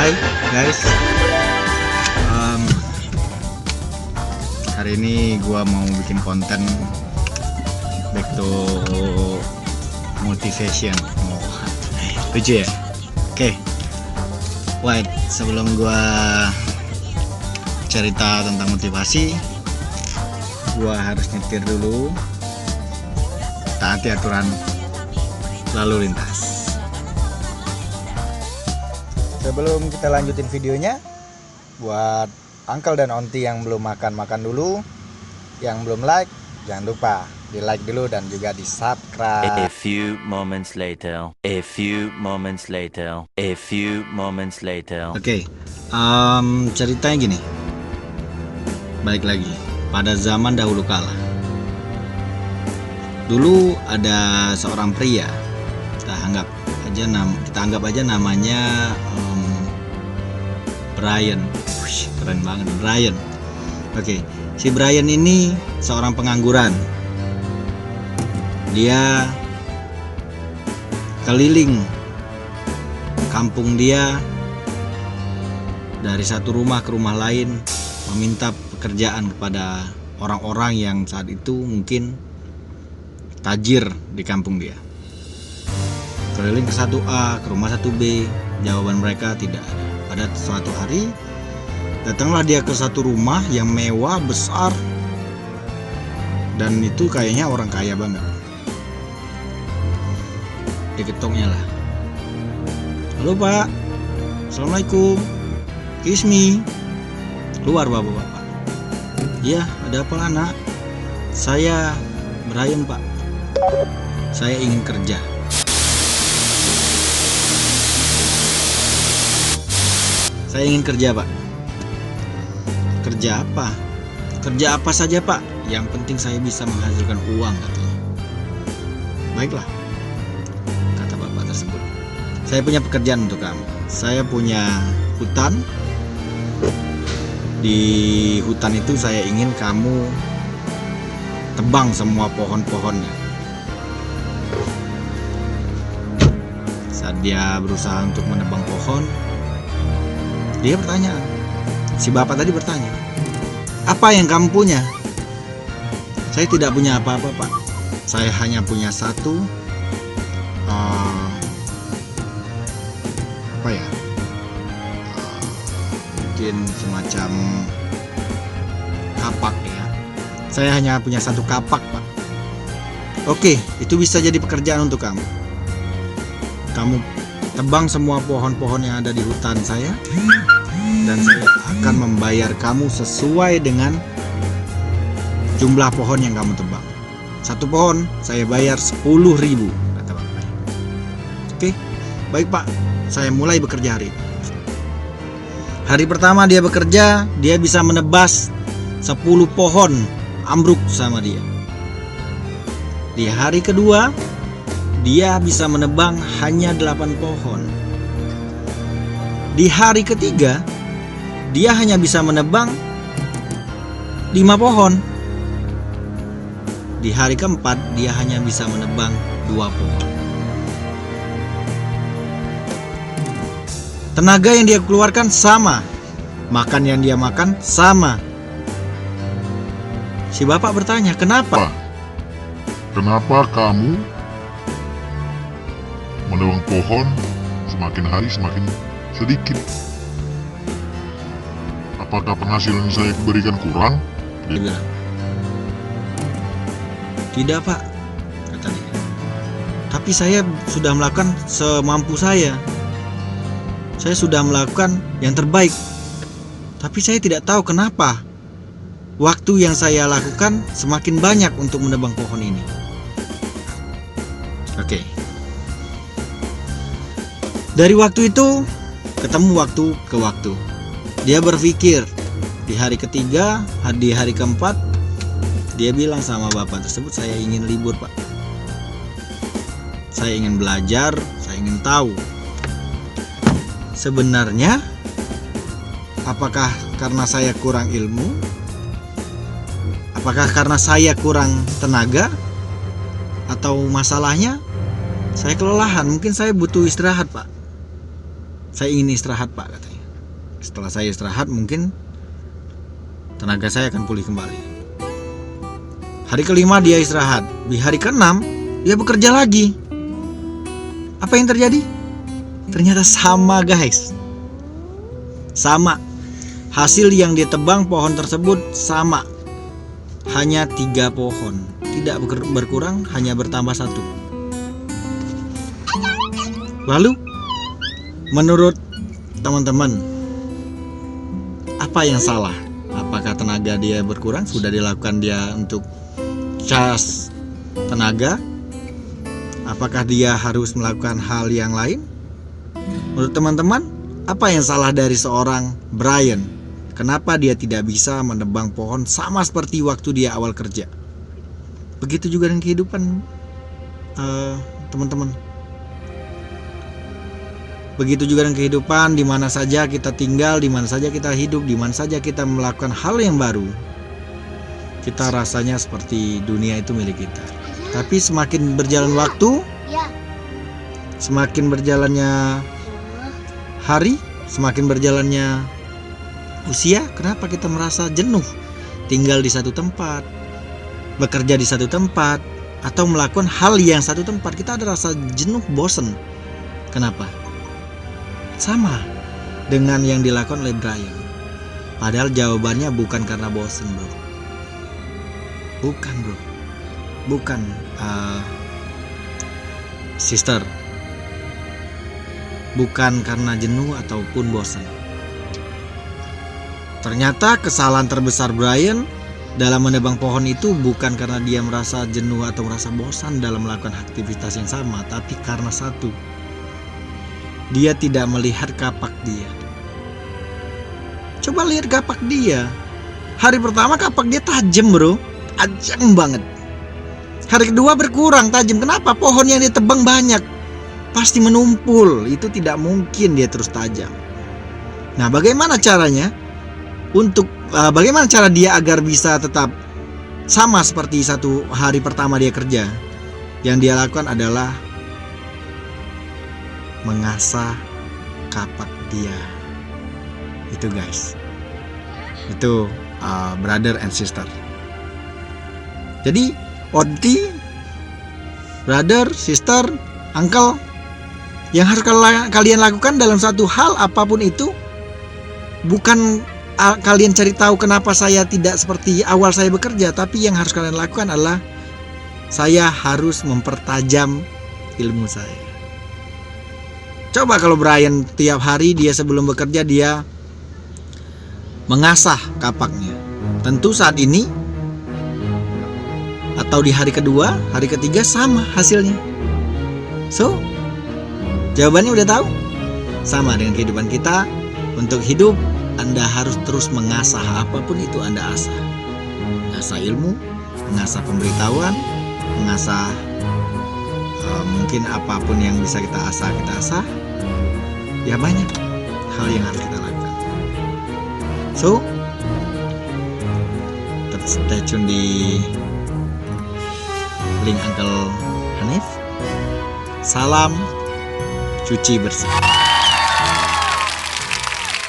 Hai guys, hari ini gua mau bikin konten back to motivation. Lucu ya? Oke. Wait, sebelum gua cerita tentang motivasi, gua harus nyetir dulu, taati aturan lalu lintas. Sebelum kita lanjutin videonya, buat uncle dan onti yang belum makan dulu, yang belum like, jangan lupa di like dulu dan juga di subscribe. A few moments later. Oke, ceritanya gini. Balik lagi pada zaman dahulu kala. Dulu ada seorang pria, kita anggap aja namanya Brian. Keren banget, Brian. Oke, si Brian ini seorang pengangguran. Dia keliling kampung dia dari satu rumah ke rumah lain, meminta pekerjaan kepada orang-orang yang saat itu mungkin tajir di kampung dia. Keliling ke 1A, ke rumah 1B, jawaban mereka tidak ada. Pada suatu hari, datanglah dia ke satu rumah yang mewah, besar, dan itu kayaknya orang kaya banget. Diketoknya lah. Halo Pak, Assalamualaikum, excuse me. Luar bapak-bapak. Iya, ada apa anak? Saya Brian Pak, saya ingin kerja. Saya ingin kerja Pak. Kerja apa? Kerja apa saja Pak, yang penting saya bisa menghasilkan uang, katanya. Baiklah, kata bapak tersebut. Saya punya pekerjaan untuk kamu. Saya punya hutan. Di hutan itu saya ingin kamu tebang semua pohon-pohonnya. Saat dia berusaha untuk menebang pohon, dia bertanya, si bapak tadi bertanya, apa yang kamu punya? Saya tidak punya apa-apa Pak. Saya hanya punya satu mungkin semacam kapak ya. Saya hanya punya satu kapak Pak. Oke, itu bisa jadi pekerjaan untuk kamu. Kamu tebang semua pohon-pohon yang ada di hutan saya, dan saya akan membayar kamu sesuai dengan jumlah pohon yang kamu tebang. Satu pohon saya bayar 10.000, kata bapak. Oke, baik Pak, saya mulai bekerja hari ini. Hari pertama dia bekerja, dia bisa menebas 10 pohon ambruk sama dia. Di hari kedua, dia bisa menebang hanya 8 pohon. Di hari ketiga, dia hanya bisa menebang 5 pohon. Di hari keempat, dia hanya bisa menebang 2 pohon. Tenaga yang dia keluarkan sama, makan yang dia makan sama. Si bapak bertanya, kenapa? Kenapa kamu menebang pohon semakin hari semakin sedikit? Apakah penghasilan saya berikan kurang? Dia bilang, tidak Pak, katanya. Tapi saya sudah melakukan semampu saya. Saya sudah melakukan yang terbaik. Tapi saya tidak tahu kenapa waktu yang saya lakukan semakin banyak untuk menebang pohon ini. Oke. Dari waktu itu ketemu waktu ke waktu. Dia berpikir di hari ketiga, di hari keempat, dia bilang sama bapak tersebut, saya ingin libur Pak. Saya ingin belajar, saya ingin tahu. Sebenarnya, apakah karena saya kurang ilmu? Apakah karena saya kurang tenaga? Atau masalahnya saya kelelahan? Mungkin saya butuh istirahat Pak. Saya ingin istirahat Pak, katanya. Setelah saya istirahat mungkin tenaga saya akan pulih kembali. Hari kelima dia istirahat. Di hari keenam dia bekerja lagi. Apa yang terjadi? Ternyata sama guys. Sama. Hasil yang ditebang pohon tersebut sama. Hanya 3 pohon. Tidak berkurang, hanya bertambah 1. Lalu menurut teman-teman, apa yang salah? Apakah tenaga dia berkurang? Sudah dilakukan dia untuk cas tenaga? Apakah dia harus melakukan hal yang lain? Menurut teman-teman, apa yang salah dari seorang Brian? Kenapa dia tidak bisa menebang pohon sama seperti waktu dia awal kerja? Begitu juga dengan kehidupan teman-teman. Begitu juga dengan kehidupan, di mana saja kita tinggal, di mana saja kita hidup, di mana saja kita melakukan hal yang baru, kita rasanya seperti dunia itu milik kita. Tapi semakin berjalan waktu, semakin berjalannya hari, semakin berjalannya usia, kenapa kita merasa jenuh tinggal di satu tempat, bekerja di satu tempat, atau melakukan hal yang satu tempat? Kita ada rasa jenuh, bosan. Kenapa? Sama dengan yang dilakukan oleh Brian. Padahal jawabannya bukan karena bosan bro. Bukan bro. Bukan sister. Bukan karena jenuh ataupun bosan. Ternyata kesalahan terbesar Brian dalam menebang pohon itu bukan karena dia merasa jenuh atau merasa bosan dalam melakukan aktivitas yang sama, tapi karena satu, dia tidak melihat kapak dia. Coba lihat kapak dia. Hari pertama kapak dia tajam bro, tajam banget. Hari kedua berkurang tajam. Kenapa? Pohon yang ditebang banyak, pasti menumpul. Itu tidak mungkin dia terus tajam. Nah, bagaimana caranya? Bagaimana cara dia agar bisa tetap sama seperti satu hari pertama dia kerja? Yang dia lakukan adalah mengasah kapak dia. Itu guys. Itu brother and sister. Jadi Odi, brother, sister, uncle, yang harus kalian lakukan dalam satu hal apapun itu, bukan kalian cari tahu kenapa saya tidak seperti awal saya bekerja, tapi yang harus kalian lakukan adalah saya harus mempertajam ilmu saya. Coba kalau Brian tiap hari dia sebelum bekerja dia mengasah kapaknya, tentu saat ini atau di hari kedua, hari ketiga sama hasilnya. So, jawabannya udah tahu. Sama dengan kehidupan kita. Untuk hidup, Anda harus terus mengasah apapun itu Anda asah. Mengasah ilmu, mengasah pemberitahuan, mengasah mungkin apapun yang bisa kita asah. Ya banyak hal yang harus kita lakukan. So, tetap stay tune di link Uncle Hanif. Salam cuci bersih.